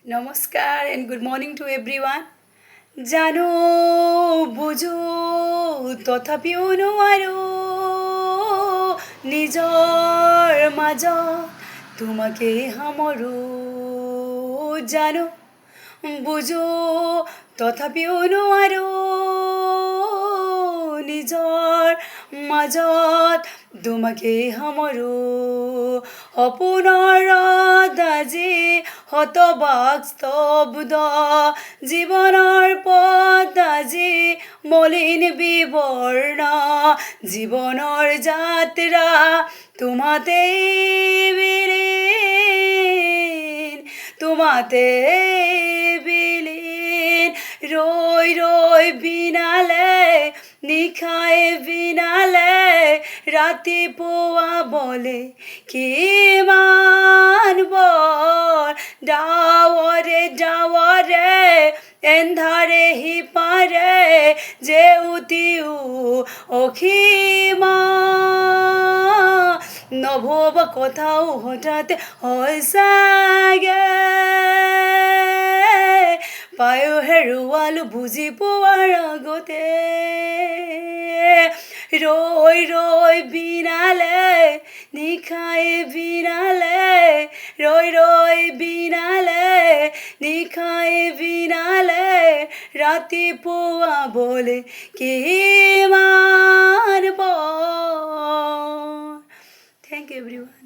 নমস্কার and good morning to everyone. জানো বুঝো তথাপিও নোৱাৰো নিজৰ মাজত তোমাকে সামৰো জানো বুঝো তথাপিও নোৱাৰো নিজৰ মাজত তোমাকে সামৰো সপোনৰ আজি হতবাক স্তব্ধ জীৱনৰ পথ আজি মলিন বিবৰ্ণ জীৱনৰ যাত্ৰা তোমাতে বিলীন তোমাতে বিলীন ৰৈ ৰৈ বিনালে নিশাই বিনালে ৰাতিপুৱা বলে কিমান বৰ ডাৱৰে ডাৱৰে এন্ধাৰে সিপাৰে জেউতিও অসীমা নভবা কথাও হঠাৎ হয় চাগে পায়ো হেৰুৱালো বুজি পোৱাৰ আগতে ৰৈ ৰৈ বিনালে নিশাই বিনালে ৰৈ ৰৈ বিনালে নিশাই বিনালে ৰাতিপুৱা বলে কিমান বৰ থ্যাংক ইউ এভরিওয়ান